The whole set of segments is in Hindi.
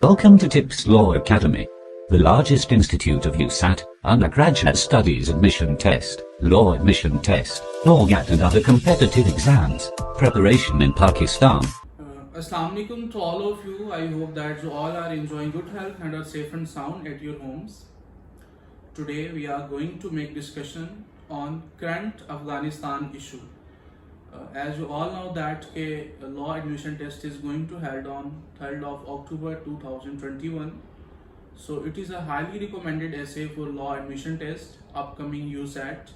Welcome to TIPS Law Academy, the largest institute of USAT, undergraduate studies admission test, law admission test, LawGAT and other competitive exams, preparation in Pakistan. Assalamu alaikum to all of you. I hope that you all are enjoying good health and are safe and sound at your homes. Today we are going to make discussion on current Afghanistan issue. As you all know that a law admission test is going to held on 3rd of October 2021. So it is a highly recommended essay for law admission test upcoming USAT,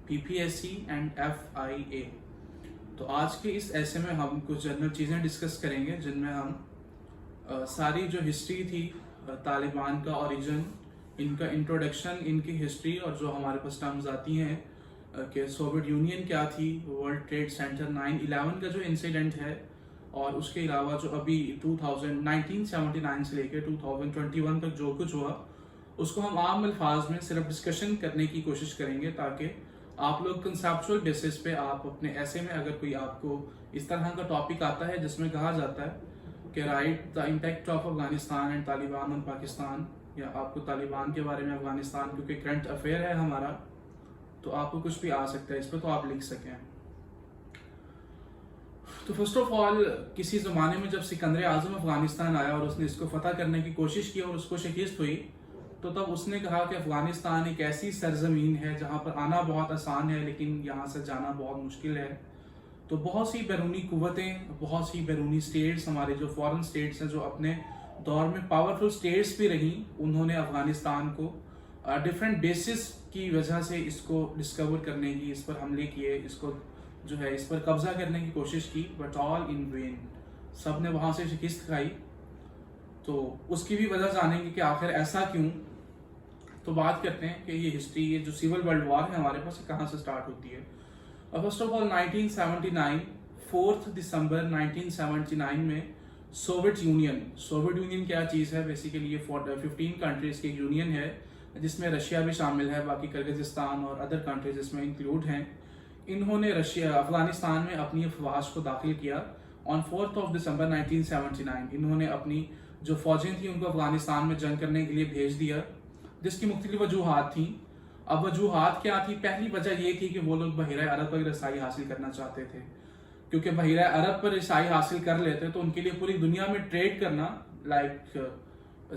PPSC and FIA. तो आज के इस ऐसे में हम कुछ जनरल चीज़ें डिस्कस करेंगे जिनमें हम सारी जो हिस्ट्री थी तालिबान का ओरिजिन, इनका इंट्रोडक्शन, इनकी हिस्ट्री और जो हमारे पास टर्म्स आती हैं कि सोवियत यूनियन क्या थी, वर्ल्ड ट्रेड सेंटर 9/11 का जो इंसिडेंट है और उसके अलावा जो अभी 1979 से लेकर 2021 तक जो कुछ हुआ उसको हम आम अल्फाज में सिर्फ डिस्कशन करने की कोशिश करेंगे ताकि आप लोग कंसेप्चुअल बेसिस पे आप अपने ऐसे में अगर कोई आपको इस तरह का टॉपिक आता है जिसमें कहा जाता है कि right the impact of Afghanistan and Taliban on Pakistan, या आपको तालिबान के बारे में अफगानिस्तान क्योंकि करंट अफेयर है हमारा, तो आपको कुछ भी आ सकता है इस पर, तो आप लिख सकें। तो फर्स्ट ऑफ ऑल किसी ज़माने में जब सिकंदर आज़म अफगानिस्तान आया और उसने इसको फतह करने की कोशिश की और उसको शिकस्त हुई, तो तब उसने कहा कि अफगानिस्तान एक ऐसी सरजमीन है जहाँ पर आना बहुत आसान है लेकिन यहाँ से जाना बहुत मुश्किल है। तो बहुत सी बैरूनी कुव्वतें, बहुत सी बैरूनी स्टेट्स, हमारे जो फॉरेन स्टेट्स हैं जो अपने दौर में पावरफुल स्टेट्स भी रहीं, उन्होंने अफगानिस्तान को डिफरेंट बेसिस की वजह से इसको डिस्कवर करने की, इस पर हमले किए, इसको जो है इस पर कब्जा करने की कोशिश की, बट ऑल इन वेन। सब ने वहाँ से शिकस्त खाई। तो उसकी भी वजह जानेंगे कि आखिर ऐसा क्यों। तो बात करते हैं कि ये हिस्ट्री, ये जो सिविल वर्ल्ड वॉर है हमारे पास, कहाँ से स्टार्ट होती है। फर्स्ट ऑफ ऑल 1979, 4 दिसंबर 1979 में सोवियत यूनियन क्या चीज़ है, बेसिकली ये 15 कंट्रीज की यूनियन है जिसमें रशिया भी शामिल है, बाकी किर्गिस्तान और अदर कंट्रीज इसमें इंक्लूड हैं। इन्होंने अफगानिस्तान में अपनी अफवाज को दाखिल किया ऑन 4 दिसंबर 1979। इन्होंने अपनी जो फौजें थी उनको अफगानिस्तान में जंग करने के लिए भेज दिया, जिसकी मुख्तलिफ वजूहात थी। अब वजूहात क्या थी? पहली वजह ये थी कि वो लोग बहिरा अरब पर रसाई हासिल करना चाहते थे, क्योंकि बहिरा अरब पर रसाई हासिल कर लेते तो उनके लिए पूरी दुनिया में ट्रेड करना लाइक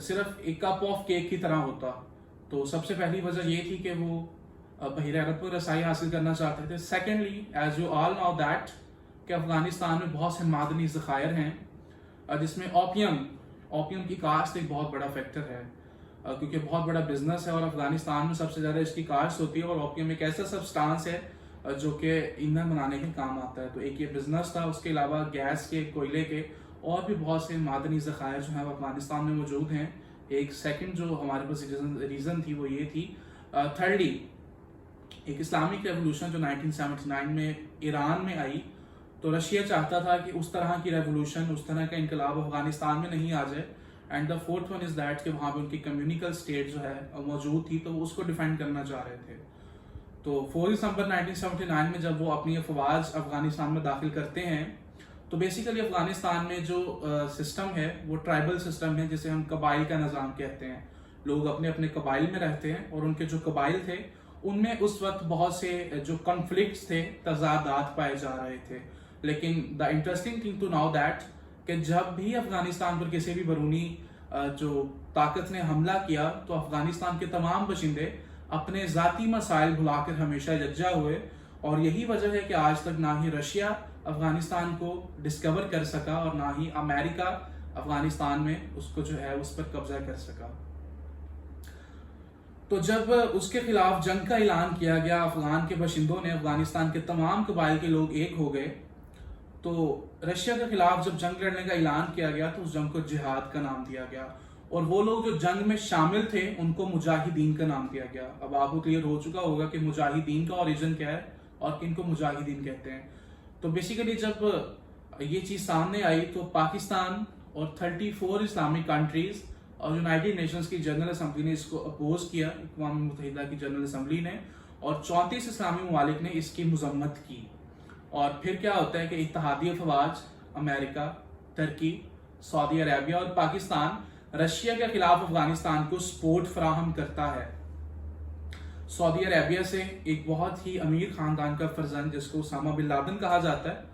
सिर्फ एक कप ऑफ केक की तरह होता। तो सबसे पहली वजह ये थी कि वो बहिरा अरब पर रसाई हासिल करना चाहते थे। Secondly, as you all know that कि अफगानिस्तान में बहुत से मादनी ज़खायर हैं जिसमें ओपियम की काश्त एक बहुत बड़ा फैक्टर है, क्योंकि बहुत बड़ा बिजनेस है और अफगानिस्तान में सबसे ज़्यादा इसकी काश्त होती है। और ओपियम एक ऐसा सब्सटेंस है जो कि ईंधन बनाने के काम आता है। तो एक ये बिजनेस था, उसके अलावा गैस के, कोयले के और भी बहुत से मादनी ज़खायर जो है अफगानिस्तान में मौजूद हैं। एक सेकंड जो हमारे पास रीज़न थी वो ये थी। थर्डली, एक इस्लामिक रेवोल्यूशन जो 1979 में ईरान में आई, तो रशिया चाहता था कि उस तरह की रेवोल्यूशन, उस तरह का इनकलाब अफगानिस्तान में नहीं आ जाए। And the fourth one is that कि वहाँ पे उनकी कम्युनिकल स्टेट जो है मौजूद थी, तो वो उसको डिफेंड करना चाह रहे थे। तो 4 दिसंबर 1979 में जब वो अपनी अफवाज अफगानिस्तान में दाखिल करते हैं, तो बेसिकली अफगानिस्तान में जो सिस्टम है वो ट्राइबल सिस्टम है, जिसे हम कबाइल का निज़ाम कहते हैं। लोग अपने अपने कबाइल में रहते हैं और उनके जो कबाइल थे उनमें उस वक्त बहुत से जो कॉन्फ्लिक्ट्स थे, तजादात पाए जा रहे थे। लेकिन the interesting thing to know that कि जब भी अफगानिस्तान पर किसी भी बैरूनी जो ताकत ने हमला किया, तो अफगानिस्तान के तमाम बशिंदे अपने ज़ाती मसाइल भुलाकर हमेशा यकजा हुए। और यही वजह है कि आज तक ना ही रशिया अफगानिस्तान को डिस्कवर कर सका और ना ही अमेरिका अफगानिस्तान में उसको जो है उस पर कब्जा कर सका। तो जब उसके खिलाफ जंग का ऐलान किया गया, अफगान के बशिंदों ने, अफगानिस्तान के तमाम कबाइल के लोग एक हो गए। तो रशिया के खिलाफ जब जंग लड़ने का ऐलान किया गया तो उस जंग को जिहाद का नाम दिया गया, और वो लोग जो जंग में शामिल थे उनको मुजाहिदीन का नाम दिया गया। अब आपको क्लियर हो चुका होगा कि मुजाहिदीन का ओरिजिन क्या है और किनको मुजाहिदीन कहते हैं। तो बेसिकली जब ये चीज़ सामने आई तो पाकिस्तान और 34 इस्लामिक कंट्रीज और यूनाइटेड नेशंस की जनरल असम्बली ने इसको अपोज किया, अक़वाम मुत्तहिदा की जनरल असम्बली ने, और 34 इस्लामी ममालिक ने इसकी मजम्मत की। और फिर क्या होता है कि इत्तेहादी अफवाज, अमेरिका, तुर्की, सऊदी अरेबिया और पाकिस्तान रशिया के खिलाफ अफगानिस्तान को सपोर्ट फराहम करता है। सऊदी अरेबिया से एक बहुत ही अमीर खानदान का फर्जंद जिसको उसामा बिन लादेन कहा जाता है,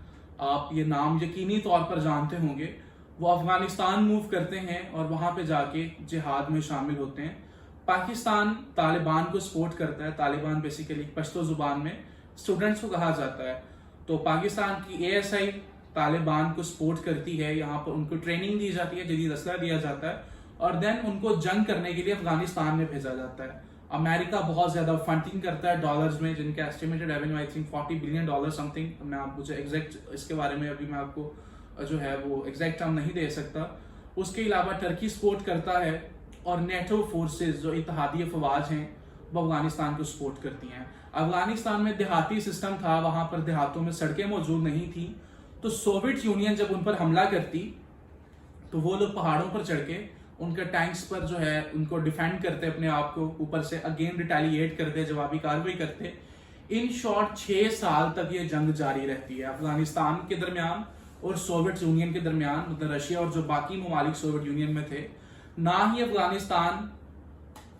आप ये नाम यकीनी तौर पर जानते होंगे, वो अफगानिस्तान मूव करते हैं और वहां पे जाके जिहाद में शामिल होते हैं। पाकिस्तान तालिबान को सपोर्ट करता है। तालिबान बेसिकली पश्तो जुबान में स्टूडेंट्स को कहा जाता है। तो पाकिस्तान की ASI तालिबान को सपोर्ट करती है, यहाँ पर उनको ट्रेनिंग दी जाती है, जदीद असला दिया जाता है और देन उनको जंग करने के लिए अफगानिस्तान में भेजा जाता है। अमेरिका बहुत ज्यादा फंडिंग करता है डॉलर्स में, जिनका estimated revenue I think $40 billion something. मैं आप मुझे एग्जैक्ट इसके बारे में अभी मैं आपको जो है वो एग्जैक्ट टर्म नहीं दे सकता। उसके अलावा टर्की सपोर्ट करता है और नेटो फोर्सेस जो इत्तेहादी फवाज हैं वो अफगानिस्तान को सपोर्ट करती हैं। अफगानिस्तान में देहाती सिस्टम था, वहां पर देहातों में सड़कें मौजूद नहीं थी, तो सोवियत यूनियन जब उन पर हमला करती तो वो लोग पहाड़ों पर चढ़ के उनके टैंक्स पर जो है उनको डिफेंड करते, अपने आप को ऊपर से अगेन रिटेलिएट करते, जवाबी कार्रवाई करते। इन शॉर्ट 6 साल तक ये जंग जारी रहती है अफगानिस्तान के दरमियान और सोवियत यूनियन के दरमियान, मतलब रशिया और जो बाकी ममालिक सोवियत यूनियन में थे। ना ही अफगानिस्तान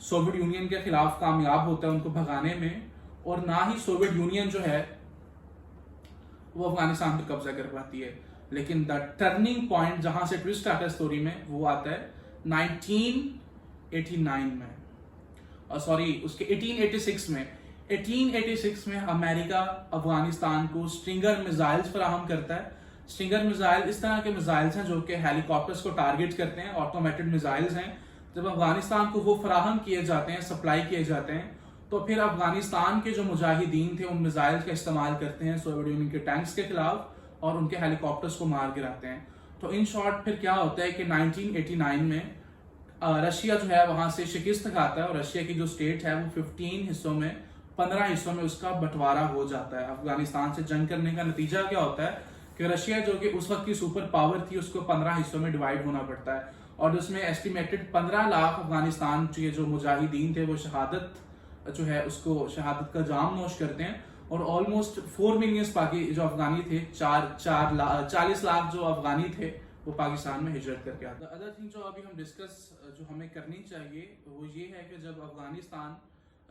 सोवियत यूनियन के खिलाफ कामयाब होता है उनको भगाने में, और ना ही सोवियत यूनियन जो है वो अफगानिस्तान पर कब्जा कर पाती है। लेकिन द टर्निंग पॉइंट जहां से ट्विस्ट आता है स्टोरी में वो आता है 1989 में, सॉरी उसके 1886 में। 1886 में अमेरिका अफगानिस्तान को स्ट्रिंगर मिसाइल्स फराहम करता है। स्ट्रिंगर मिसाइल इस तरह के मिसाइल्स हैं जो कि हेलीकॉप्टर्स को टारगेट करते हैं, ऑटोमेटेड मिसाइल्स हैं। जब अफगानिस्तान को वो फराहम किए जाते हैं, सप्लाई किए जाते हैं, तो फिर अफगानिस्तान के जो मुजाहिदीन थे उन मिसाइल्स का इस्तेमाल करते हैं सोवियत यूनियन के टैंक्स के खिलाफ और उनके हेलीकॉप्टर्स को मार गिराते हैं। तो इन शॉर्ट फिर क्या होता है कि 1989 में रशिया जो है वहां से शिकस्त खाता है और रशिया की जो स्टेट है वो 15 हिस्सों में 15 हिस्सों में उसका बंटवारा हो जाता है। अफगानिस्तान से जंग करने का नतीजा क्या होता है कि रशिया जो कि उस वक्त की सुपर पावर थी उसको 15 हिस्सों में डिवाइड होना पड़ता है और उसमें एस्टिमेटेड 15 लाख अफगानिस्तान के जो मुजाहिदीन थे वो शहादत जो है उसको शहादत का जाम नोश करते हैं और ऑलमोस्ट 4 मिलियन बाकी जो अफगानी थे 40 लाख जो अफगानी थे वो पाकिस्तान में हिजरत करके आते। अदर थिंग जो अभी हम डिस्कस जो हमें करनी चाहिए वो ये है कि जब अफगानिस्तान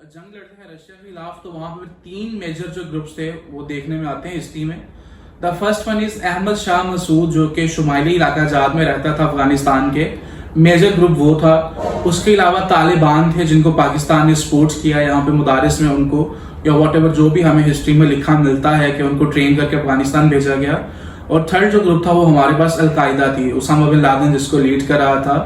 जंग लड़ते हैं रशिया के खिलाफ तो वहां पर 3 मेजर जो ग्रुप्स थे वो देखने में आते हैं हिस्ट्री में। The first one is Ahmad Shah Massoud जो कि शुमाली इलाका जात में रहता था अफगानिस्तान के, मेजर ग्रुप वो था। उसके अलावा तालिबान थे जिनको पाकिस्तान ने सपोर्ट किया, यहाँ पे मुदारिस में उनको या वॉट जो भी हमें हिस्ट्री में लिखा मिलता है कि उनको ट्रेन करके अफगानिस्तान भेजा गया। और थर्ड जो ग्रुप था वो हमारे पास अलकायदा थी, उसामा बिन लादेन जिसको लीड कर रहा था।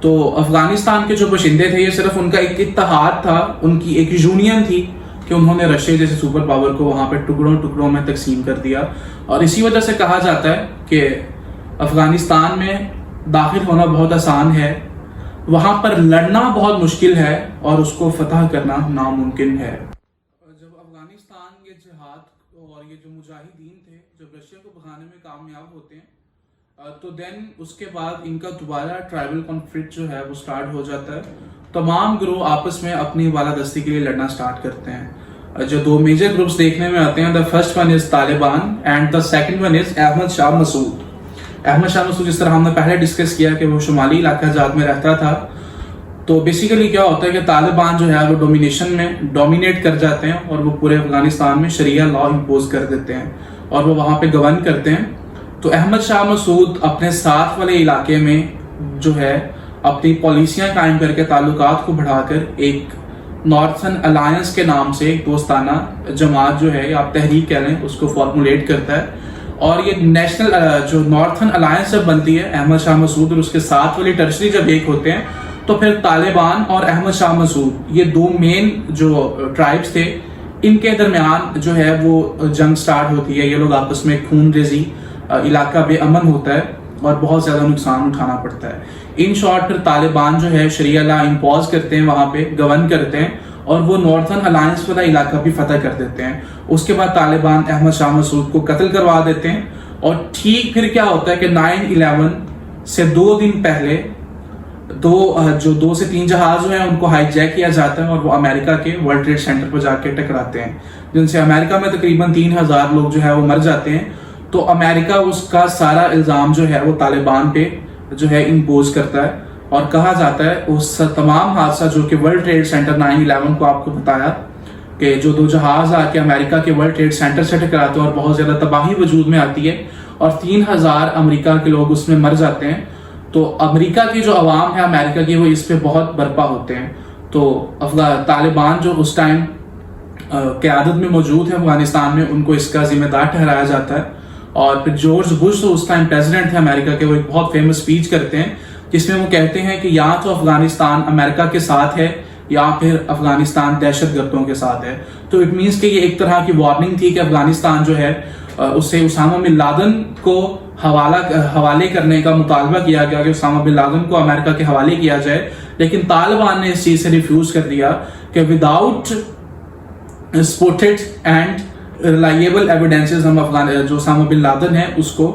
तो अफगानिस्तान के जो बशिंदे थे ये सिर्फ उनका एक इत्तेहाद था, उनकी एक यूनियन थी कि उन्होंने रशिया जैसे सुपर पावर को वहां पे टुकड़ों टुकड़ों में तकसीम कर दिया। और इसी वजह से कहा जाता है कि अफगानिस्तान में दाखिल होना बहुत आसान है, वहां पर लड़ना बहुत मुश्किल है और उसको फतह करना नामुमकिन है। जब अफगानिस्तान ये जिहाद और ये जो मुजाहिदीन थे जब रशिया को भगाने में कामयाब होते हैं तो देन उसके बाद इनका दोबारा ट्राइबल कॉन्फ्लिक्ट जो है वो स्टार्ट हो जाता है। तमाम ग्रुप आपस में अपनी बालादस्ती के लिए लड़ना स्टार्ट करते हैं। जो 2 मेजर ग्रुप्स देखने में आते हैं, the first one is Taliban and the second one is Ahmad Shah Massoud. Ahmad Shah Massoud जिस तरह हमने पहले डिस्कस किया कि वो शुमाली इलाका जात में रहता था। तो बेसिकली क्या होता है कि तालिबान जो है वो डोमिनेशन में डोमिनेट कर जाते हैं और वो पूरे अफगानिस्तान में शरिया लॉ इम्पोज कर देते हैं और वो वहां पे गवर्न करते हैं। तो अहमद शाह मसूद अपने साथ वाले इलाके में जो है अपनी पॉलिसियां कायम करके ताल्लुकात को बढ़ाकर एक नॉर्थर्न अलायंस के नाम से एक दोस्ताना जमात जो है आप तहरीक कह लें उसको फॉर्मुलेट करता है। और ये नेशनल जो नॉर्थर्न अलायंस जब बनती है अहमद शाह मसूद और उसके साथ वाली टर्शरी जब एक होते हैं तो फिर तालिबान और अहमद शाह मसूद ये 2 मेन जो ट्राइब्स थे इनके दरमियान जो है वो जंग स्टार्ट होती है। ये लोग आपस में खून रेजी, इलाका बेअमन होता है और बहुत ज्यादा नुकसान उठाना पड़ता है। इन शॉर्ट फिर तालिबान जो है शरिया लॉ इम्पोज करते हैं, वहां पे गवर्न करते हैं और वो नॉर्थर्न अलायंस वाला इलाका भी फतह कर देते हैं। उसके बाद तालिबान अहमद शाह मसूद को कत्ल करवा देते हैं। और ठीक फिर क्या होता है कि 9/11 से 2 दिन पहले 2 से 3 जहाज जो हैं उनको हाईजैक किया जाता है और वो अमेरिका के वर्ल्ड ट्रेड सेंटर पर जाके टकराते हैं, जिनसे अमेरिका में तकरीबन 3000 लोग जो है वो मर जाते हैं। तो अमेरिका उसका सारा इल्जाम जो है वो तालिबान पे जो है इम्पोज करता है और कहा जाता है उस तमाम हादसा जो कि वर्ल्ड ट्रेड सेंटर 9/11 को आपको बताया कि जो 2 जहाज आके अमेरिका के वर्ल्ड ट्रेड सेंटर से टकराते हैं और बहुत ज़्यादा तबाही वजूद में आती है और 3000 अमेरिका के लोग उसमें मर जाते हैं, तो अमेरिका की जो अवाम है अमेरिका की वो इस पे बहुत बर्पा होते हैं। तो तालिबान जो उस टाइम क़यादत में मौजूद है अफगानिस्तान में, उनको इसका जिम्मेदार ठहराया जाता है। और फिर जॉर्ज बुश तो उस टाइम प्रेसिडेंट थे अमेरिका के, वो एक बहुत फेमस स्पीच करते हैं जिसमें वो कहते हैं कि या तो अफगानिस्तान अमेरिका के साथ है या फिर अफगानिस्तान दहशतगर्दों के साथ है। तो इट मीन्स कि ये एक तरह की वार्निंग थी कि अफगानिस्तान जो है उससे उसामा बिन लादेन को हवाले करने का मुतालबा किया गया कि उसामा बिन लादेन को अमेरिका के हवाले किया जाए, लेकिन तालिबान ने इस चीज से रिफ्यूज कर दिया कि without supported and reliable evidences हम जो उसामा बिन लादेन है उसको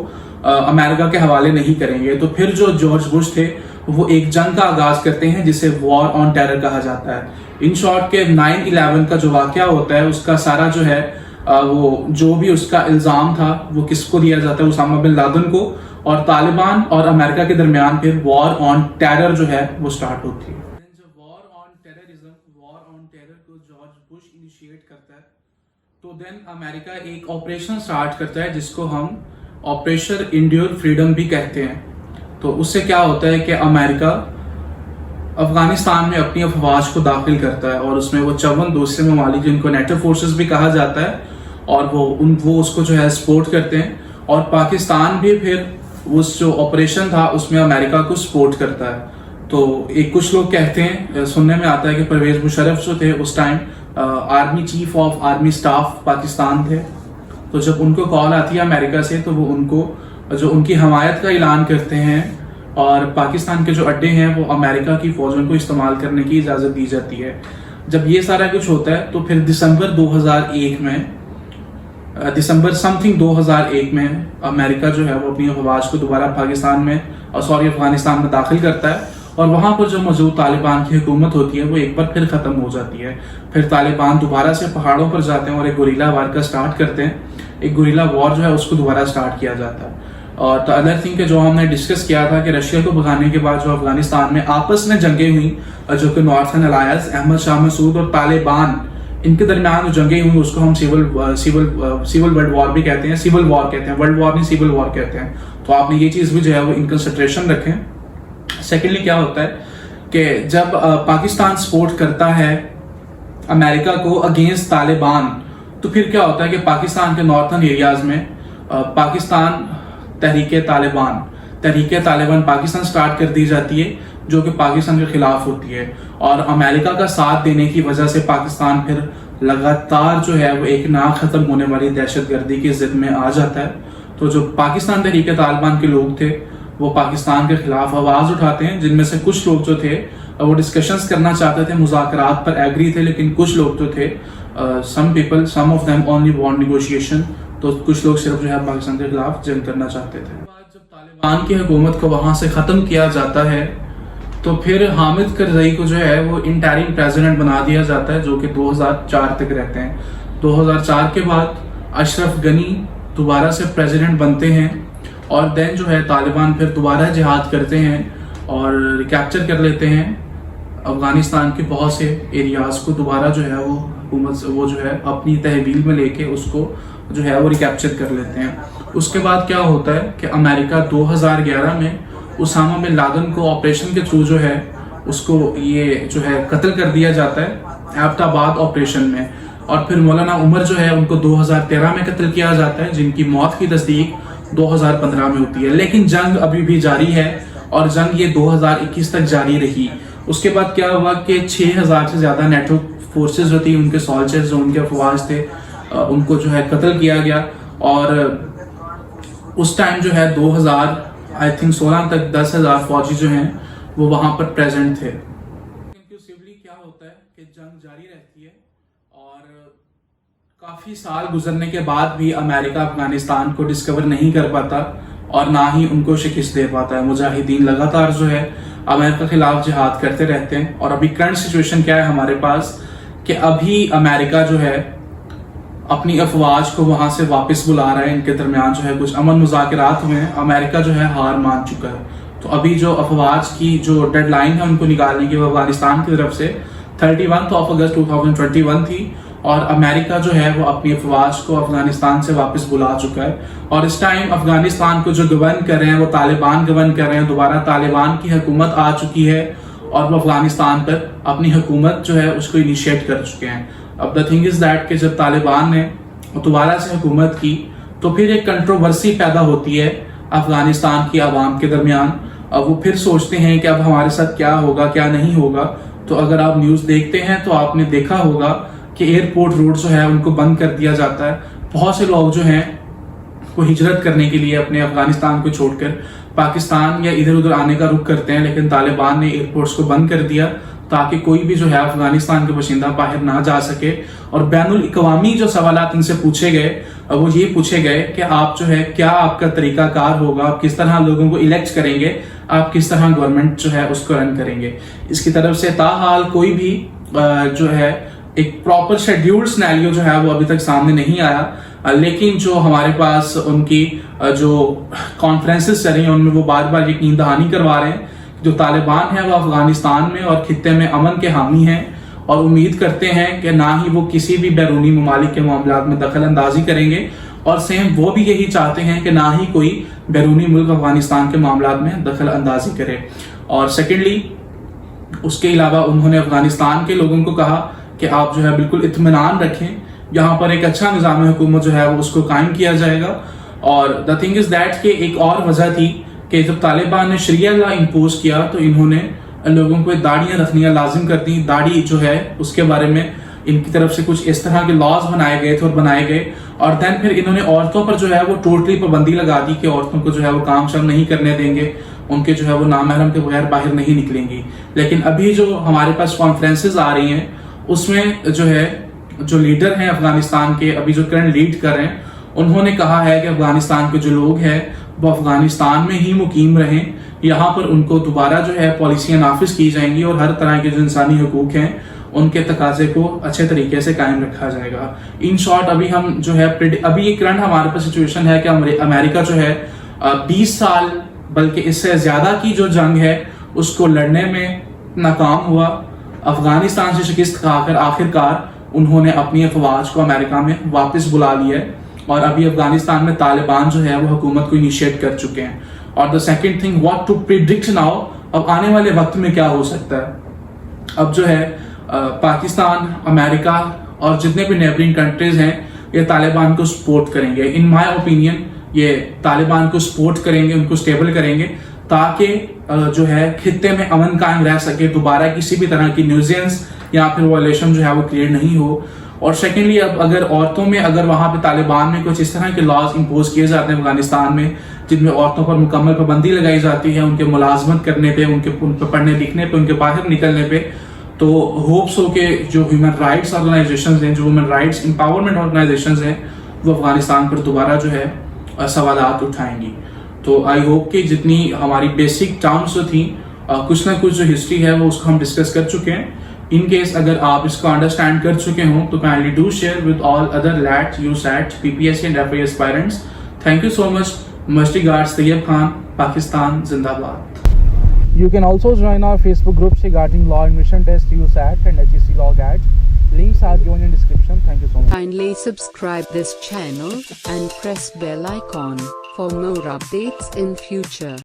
अमेरिका के हवाले नहीं करेंगे। तो फिर जो जॉर्ज बुश थे वो एक जंग का आगाज करते हैं जिसे वॉर ऑन टेरर कहा जाता है। इन शॉर्ट के 9/11 का जो वाकया होता है उसका सारा जो है वो जो भी उसका इल्जाम था वो किसको दिया जाता है, उसामा बिन लादेन को, और तालिबान और अमेरिका के दरमियान फिर वॉर ऑन टेरर जो है वो स्टार्ट होती है। जब वॉर ऑन टेरर को जॉर्ज बुश इनिशिएट करता है तो देन अमेरिका एक ऑपरेशन स्टार्ट करता है जिसको हम ऑपरेशन इंड्योर फ्रीडम भी कहते हैं। तो उससे क्या होता है कि अमेरिका अफगानिस्तान में अपनी अफवाज को दाखिल करता है और उसमें वो 54 दूसरे ममालिक जिनको नेटो फोर्सेस भी कहा जाता है और वो उसको जो है सपोर्ट करते हैं, और पाकिस्तान भी फिर उस जो ऑपरेशन था उसमें अमेरिका को सपोर्ट करता है। तो एक कुछ लोग कहते हैं, सुनने में आता है कि परवेज मुशर्रफ जो थे उस time army chief of army staff Pakistan थे, तो जब उनको कॉल आती है अमेरिका से तो वो उनको जो उनकी हमायत का ऐलान करते हैं और पाकिस्तान के जो अड्डे हैं वो अमेरिका की फौजों को इस्तेमाल करने की इजाज़त दी जाती है। जब ये सारा कुछ होता है तो फिर दिसंबर 2001 में अमेरिका जो है वो अपनी अफवाज को दोबारा अफगानिस्तान में दाखिल करता है और वहाँ पर जो मौजूद तालिबान की हुकूमत होती है वो एक बार फिर ख़त्म हो जाती है। फिर तालिबान दोबारा से पहाड़ों पर जाते हैं और एक गुरिल्ला वार का स्टार्ट करते हैं। एक गुरिल्ला वॉर जो है उसको दोबारा स्टार्ट किया जाता है। और द अदर थिंग के जो हमने डिस्कस किया था कि रशिया को भगाने के बाद जो अफगानिस्तान में आपस में जंगें हुई जो कि नॉर्थर्न अलायंस अहमद शाह मसूद और तालिबान इनके दरमियान जो जंगें हुई उसको हम सिविल वर्ल्ड वॉर भी कहते हैं, सिविल वॉर कहते हैं, वर्ल्ड वॉर नहीं सिविल वॉर कहते हैं। तो आपने ये चीज़ भी जो है वो इन कंसिडरेशन रखें। सेकेंडली क्या होता है कि जब पाकिस्तान सपोर्ट करता है अमेरिका को अगेंस्ट तालिबान, तो फिर क्या होता है कि पाकिस्तान के नॉर्थर्न एरियाज में पाकिस्तान तहरीक तालिबान पाकिस्तान स्टार्ट कर दी जाती है जो कि पाकिस्तान के खिलाफ होती है, और अमेरिका का साथ देने की वजह से पाकिस्तान फिर लगातार जो है वो एक ना खत्म होने वाली दहशतगर्दी की जिद में आ जाता है। तो जो पाकिस्तान तहरीक तालिबान के लोग थे वो पाकिस्तान के खिलाफ आवाज उठाते हैं, जिनमें से कुछ लोग जो थे वो डिस्कशंस करना चाहते थे, मुज़ाकरात पर एग्री थे, लेकिन कुछ लोग जो थे some of them only want negotiation, तो कुछ लोग सिर्फ जो है पाकिस्तान के खिलाफ जंग करना चाहते थे। जब तालिबान की हुकूमत को वहां से खत्म किया जाता है तो फिर हामिद करजई को जो है वो इंटरिम प्रेसिडेंट बना दिया जाता है जो कि 2004 तक रहते हैं। 2004 के बाद अशरफ गनी दोबारा से प्रेसिडेंट बनते हैं और देन जो है तालिबान फिर दोबारा जिहाद करते हैं और रिकैप्चर कर लेते हैं अफगानिस्तान के बहुत से एरियाज को, दोबारा जो है वो हुकूमत वो जो है अपनी तहवील में लेके उसको जो है वो रिकैप्चर कर लेते हैं। उसके बाद क्या होता है कि अमेरिका 2011 में उसामा बिन लादेन को ऑपरेशन के थ्रू जो है उसको ये जो है कत्ल कर दिया जाता है एबटाबाद ऑपरेशन में, और फिर मौलाना उमर जो है उनको 2013 में कत्ल किया जाता है जिनकी मौत की तस्दीक 2015 में होती है। लेकिन जंग अभी भी जारी है और जंग ये 2021 तक जारी रही। उसके बाद क्या हुआ कि 6000 से ज्यादा नेटो फोर्सेस जो थी, उनके सोल्जर्स जो उनके अफवाज थे, उनको जो है कत्ल किया गया। और उस टाइम जो है 2016 तक 10,000 फौजी जो हैं वो वहां पर प्रेजेंट थे। इंक्लूसिवली क्या होता है कि जंग जारी रहती है और काफी साल गुजरने के बाद भी अमेरिका अफगानिस्तान को डिस्कवर नहीं कर पाता और ना ही उनको शिकस्त दे पाता है। मुजाहिदीन लगातार जो है अमेरिका के खिलाफ जिहाद करते रहते हैं। और अभी करंट सिचुएशन क्या है हमारे पास कि अभी अमेरिका जो है अपनी अफवाज को वहां से वापस बुला रहा है। इनके दरमियान जो है कुछ अमन मुज़ाकरात हुए हैं, अमेरिका जो है हार मान चुका है। तो अभी जो अफवाज की जो डेडलाइन है उनको निकालने की वो अफगानिस्तान की तरफ से 31 अगस्त 2021 थी, और अमेरिका जो है वो अपनी अफवाज को अफगानिस्तान से वापस बुला चुका है। और इस टाइम अफगानिस्तान को जो गवर्न कर रहे हैं वो तालिबान गवर्न कर रहे हैं। दोबारा तालिबान की हुकूमत आ चुकी है और वो अफगानिस्तान पर अपनी हुकूमत जो है उसको इनिशिएट कर चुके हैं। अब द थिंग इज दैट कि जब तालिबान ने दोबारा से हुकूमत की तो फिर एक कंट्रोवर्सी पैदा होती है अफगानिस्तान की आवाम के दरमियान। अब वो फिर सोचते हैं कि अब हमारे साथ क्या होगा क्या नहीं होगा। तो अगर आप न्यूज़ देखते हैं तो आपने देखा होगा कि एयरपोर्ट रोड जो है उनको बंद कर दिया जाता है। बहुत से लोग जो हैं वो हिजरत करने के लिए अपने अफगानिस्तान को छोड़कर पाकिस्तान या इधर उधर आने का रुख करते हैं, लेकिन तालिबान ने एयरपोर्ट्स को बंद कर दिया ताकि कोई भी जो है अफगानिस्तान के बाशिंदा बाहर ना जा सके। और बैनुल अक़वामी जो सवालात इनसे पूछे गए वो ये पूछे गए कि आप जो है क्या आपका तरीकाकार होगा, आप किस तरह लोगों को इलेक्ट करेंगे, आप किस तरह गवर्नमेंट जो है उसको रन करेंगे। इसकी तरफ से ताहाल कोई भी जो है एक प्रॉपर शेड्यूल्ड सिनेरियो जो है वो अभी तक सामने नहीं आया। लेकिन जो हमारे पास उनकी जो कॉन्फ्रेंसेस चल रही हैं उनमें वो बार बार यकीन दहानी करवा रहे हैं जो तालिबान है वो अफगानिस्तान में और खित्ते में अमन के हामी हैं, और उम्मीद करते हैं कि ना ही वो किसी भी बैरूनी ममालिक के मामलात में दखल अंदाजी करेंगे, और सेम वो भी यही चाहते हैं कि ना ही कोई बैरूनी मुल्क अफगानिस्तान के मामलात में दखल अंदाजी करे। और सेकेंडली उसके अलावा उन्होंने अफगानिस्तान के लोगों को कहा कि आप जो है बिल्कुल इत्मीनान रखें, यहाँ पर एक अच्छा निज़ाम हुकूमत जो है वो उसको कायम किया जाएगा। और द थिंग इज दैट कि एक और वजह थी कि जब तालिबान ने शरिया लॉ इम्पोज किया तो इन्होंने लोगों को दाढ़ियां रखनियां लाजिम कर दी। दाढ़ी जो है उसके बारे में इनकी तरफ से कुछ इस तरह के लॉज बनाए गए थे और बनाए गए, और देन फिर इन्होंने औरतों पर जो है वो टोटली पाबंदी लगा दी कि औरतों को जो है वो काम शाम नहीं करने देंगे, उनके जो है वो नामहरम के बगैर बाहर नहीं निकलेंगी। लेकिन अभी जो हमारे पास कॉन्फ्रेंसेज आ रही हैं उसमें जो है जो लीडर हैं अफगानिस्तान के, अभी जो करंट लीड कर रहे हैं, उन्होंने कहा है कि अफगानिस्तान के जो लोग हैं वो अफगानिस्तान में ही मुकीम रहें, यहाँ पर उनको दोबारा जो है पॉलिसियां नाफिज की जाएंगी और हर तरह के जो इंसानी हकूक हैं उनके तकाजे को अच्छे तरीके से कायम रखा जाएगा। इन शॉर्ट अभी हम जो है अभी ये करंट हमारे पास सिचुएशन है कि अमेरिका जो है 20 साल बल्कि इससे ज्यादा की जो जंग है उसको लड़ने में नाकाम हुआ। अफगानिस्तान से शिकस्त खाकर आखिरकार उन्होंने अपनी अफवाज को अमेरिका में वापस बुला लिया है, और अभी अफगानिस्तान में तालिबान जो है वो हुकूमत को इनिशिएट कर चुके हैं। और the second thing what to predict now, अब आने वाले वक्त में क्या हो सकता है। अब जो है पाकिस्तान, अमेरिका और जितने भी नेबरिंग कंट्रीज हैं ये तालिबान को सपोर्ट करेंगे। इन माय ओपिनियन ये तालिबान को सपोर्ट करेंगे, उनको स्टेबल करेंगे ताकि जो है खित्ते में अमन कायम रह सके, दोबारा किसी भी तरह की न्यूजेंस या फिर वायलेशन जो है वो क्रिएट नहीं हो। और सेकेंडली अब अगर औरतों में अगर वहां पे तालिबान में कुछ इस तरह के लॉज इम्पोज किए जाते हैं अफगानिस्तान में जिनमें औरतों पर मुकम्मल पाबंदी लगाई जाती है उनके मुलाजमत करने पे, उन पर पढ़ने लिखने पे, उनके बाहर निकलने पे, तो होप्स हो के जो ह्यूमन राइट्स ऑर्गेनाइजेशंस हैं, जो वुमेन राइट्स एम्पावरमेंट ऑर्गेनाइजेशंस हैं, वो अफगानिस्तान पर दोबारा जो है सवालात उठाएंगी। तो आई होप कि जितनी हमारी बेसिक टर्म्स जो थी कुछ ना कुछ जो हिस्ट्री है वो उसको हम डिस्कस कर चुके हैं। इन केस अगर आप इसको अंडरस्टैंड कर चुके हो तो kindly do share with all other LAT, USAT, PPSC and FI aspirants. Thank you so much. Much regards, Tayyab Khan, Pakistan जिंदाबाद। You can also join our Facebook groups regarding law admission test, USAT and HSC law GAT. Links are given in description. Thank you so much. Kindly subscribe this channel and press bell icon for more updates in future.